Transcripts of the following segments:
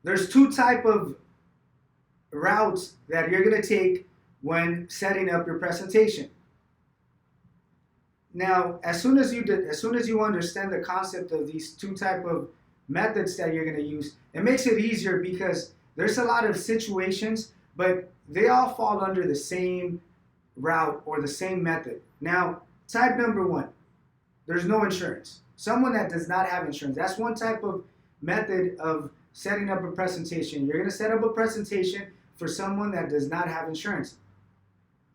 there's two type of routes that you're going to take when setting up your presentation. Now, as soon as you understand the concept of these two type of methods that you're going to use, it makes it easier because there's a lot of situations, but they all fall under the same route or the same method. Now, type number one, there's no insurance. Someone that does not have insurance. That's one type of method of setting up a presentation. You're going to set up a presentation for someone that does not have insurance.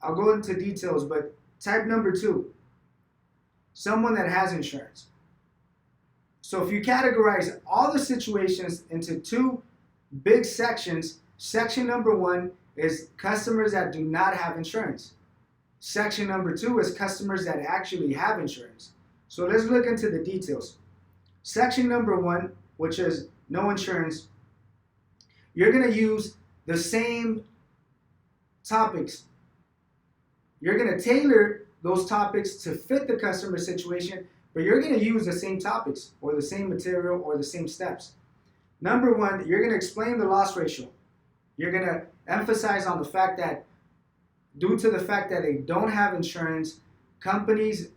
I'll go into details, but type number two, someone that has insurance. So if you categorize all the situations into two big sections, section number one is customers that do not have insurance. Section number two is customers that actually have insurance. So let's look into the details. Section number one, which is no insurance, you're going to use the same topics. You're going to tailor those topics to fit the customer situation, but you're going to use the same topics or the same material or the same steps. Number one, you're going to explain the loss ratio. You're going to emphasize on the fact that due to the fact that they don't have insurance, companies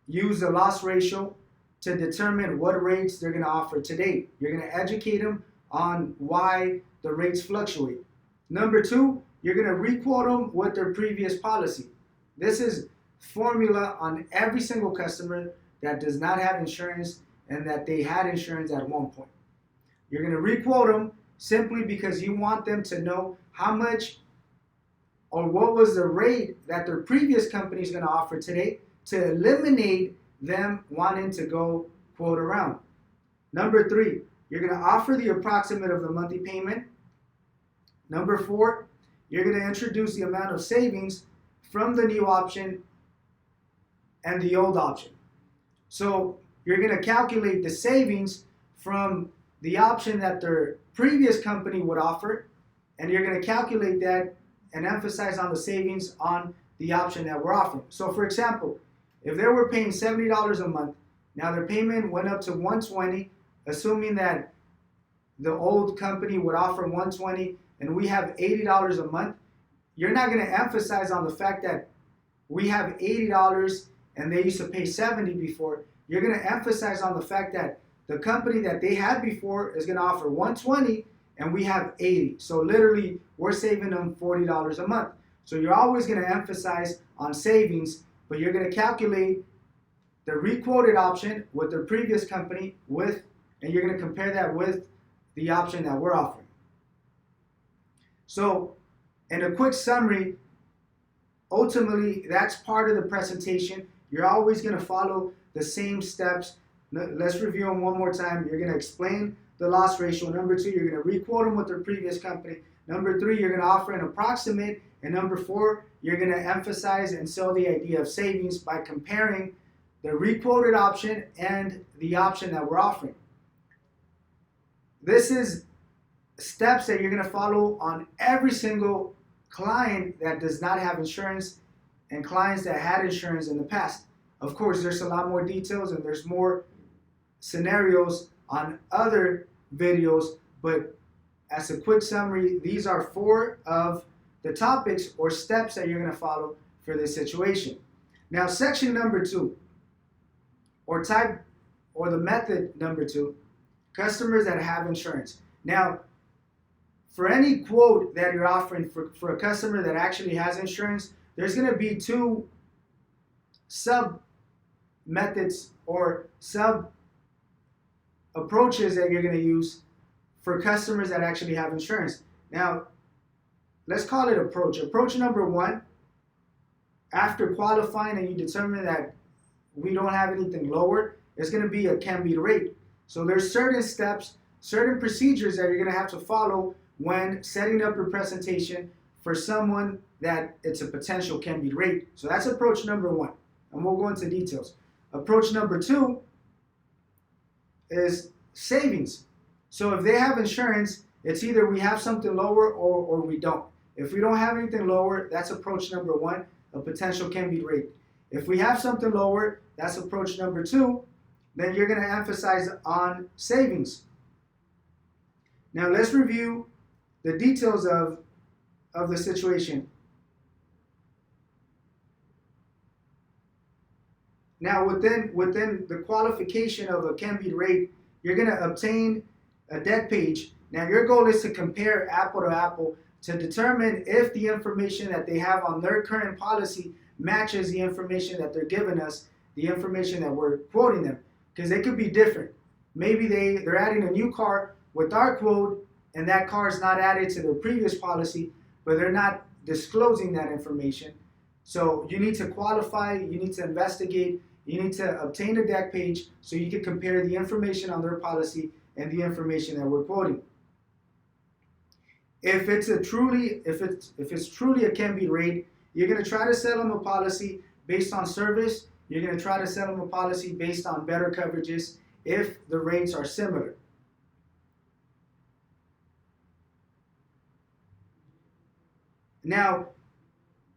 use the loss ratio to determine what rates they're going to offer today. You're going to educate them on why the rates fluctuate. Number two, you're going to requote them with their previous policy. This is formula on every single customer that does not have insurance and that they had insurance at one point. You're going to requote them simply because you want them to know how much or what was the rate that their previous company is going to offer today to eliminate them wanting to go quote around. Number three, you're going to offer the approximate of the monthly payment. Number four, you're going to introduce the amount of savings from the new option and the old option. So you're going to calculate the savings from the option that their previous company would offer, and you're going to calculate that and emphasize on the savings on the option that we're offering. So for example, if they were paying $70 a month, now their payment went up to $120, assuming that the old company would offer $120 and we have $80 a month, you're not going to emphasize on the fact that we have $80 and they used to pay $70 before. You're going to emphasize on the fact that the company that they had before is going to offer $120 and we have $80. So literally, we're saving them $40 a month. So you're always going to emphasize on savings, but you're going to calculate the requoted option with their previous company and you're going to compare that with the option that we're offering. So in a quick summary, ultimately, that's part of the presentation. You're always going to follow the same steps. Let's review them one more time. You're going to explain the loss ratio. Number two, you're going to requote them with their previous company. Number three, you're going to offer an approximate. And number four, you're going to emphasize and sell the idea of savings by comparing the requoted option and the option that we're offering. This is steps that you're going to follow on every single client that does not have insurance and clients that had insurance in the past. Of course, there's a lot more details and there's more scenarios on other videos, but as a quick summary, these are four of the topics or steps that you're going to follow for this situation. Now, section number two, or the method number two, customers that have insurance. Now, for any quote that you're offering for a customer that actually has insurance, there's going to be two sub methods or sub approaches that you're going to use for customers that actually have insurance. Now, let's call it approach. Approach number one, after qualifying and you determine that we don't have anything lower, it's going to be a can beat rate. So there's certain steps, certain procedures that you're going to have to follow when setting up your presentation for someone that it's a potential can beat rate. So that's approach number one, and we'll go into details. Approach number two is savings. So if they have insurance, it's either we have something lower or we don't. If we don't have anything lower, that's approach number one, a potential can beat rate. If we have something lower, that's approach number two, then you're going to emphasize on savings. Now let's review the details of the situation. Now within the qualification of a can-beat rate, you're going to obtain a deck page. Now your goal is to compare apple to apple to determine if the information that they have on their current policy matches the information that they're giving us, the information that we're quoting them, because they could be different. Maybe they're adding a new car with our quote, and that car is not added to their previous policy, but they're not disclosing that information. So you need to qualify, you need to investigate, you need to obtain a deck page so you can compare the information on their policy and the information that we're quoting. If it's truly a can-beat rate, you're going to try to sell them a policy based on service. You're going to try to sell them a policy based on better coverages if the rates are similar. Now,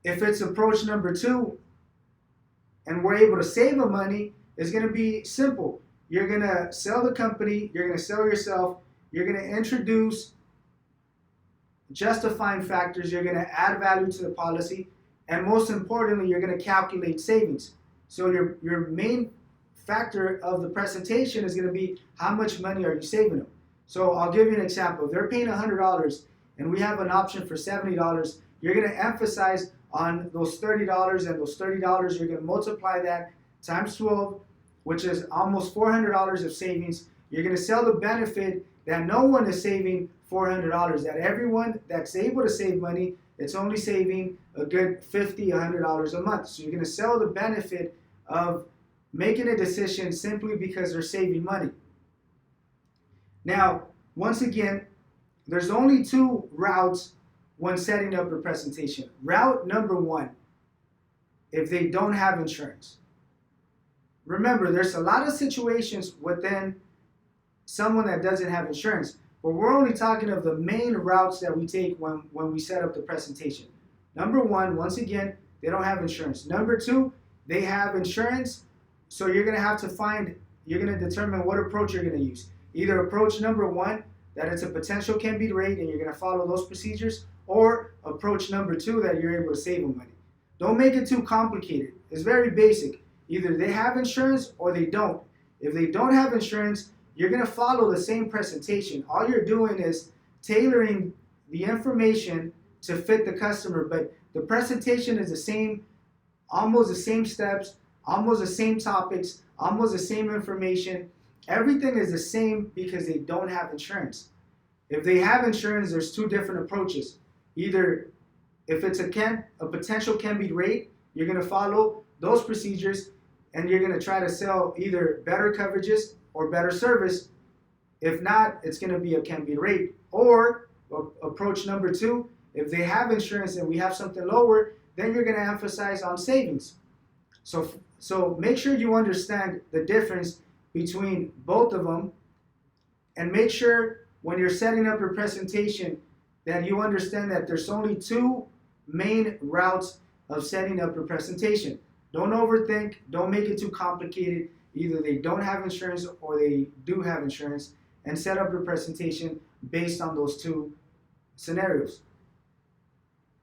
if it's approach number 2 and we're able to save them money, it's going to be simple. You're going to sell the company, you're going to sell yourself, you're going to introduce justifying factors, you're going to add value to the policy, and most importantly, you're going to calculate savings. So your main factor of the presentation is going to be how much money are you saving them. So I'll give you an example. If they're paying $100 and we have an option for $70, you're going to emphasize on those $30, and those $30 you're going to multiply that times 12, which is almost $400 of savings. You're going to sell the benefit that no one is saving $400, that everyone that's able to save money, it's only saving a good $50, $100 a month. So you're going to sell the benefit of making a decision simply because they're saving money. Now, once again, there's only 2 routes when setting up a presentation. Route number 1, if they don't have insurance. Remember, there's a lot of situations within someone that doesn't have insurance, but we're only talking of the main routes that we take when we set up the presentation. Number 1, once again, they don't have insurance. Number 2, they have insurance, so you're going to determine what approach you're going to use. Either approach number 1, that it's a potential can-beat rate and you're going to follow those procedures, or approach number 2, that you're able to save them money. Don't make it too complicated. It's very basic. Either they have insurance or they don't. If they don't have insurance, you're going to follow the same presentation. All you're doing is tailoring the information to fit the customer, but the presentation is the same, almost the same steps, almost the same topics, almost the same information. Everything is the same because they don't have insurance. If they have insurance, there's 2 different approaches. Either if it's a potential can-beat rate, you're going to follow those procedures and you're going to try to sell either better coverages or better service. If not, it's going to be a can-beat rate. Or approach number 2, if they have insurance and we have something lower, then you're going to emphasize on savings. So make sure you understand the difference between both of them, and make sure when you're setting up your presentation that you understand that there's only 2 main routes of setting up your presentation. Don't overthink, don't make it too complicated. Either they don't have insurance or they do have insurance, and set up your presentation based on those 2 scenarios.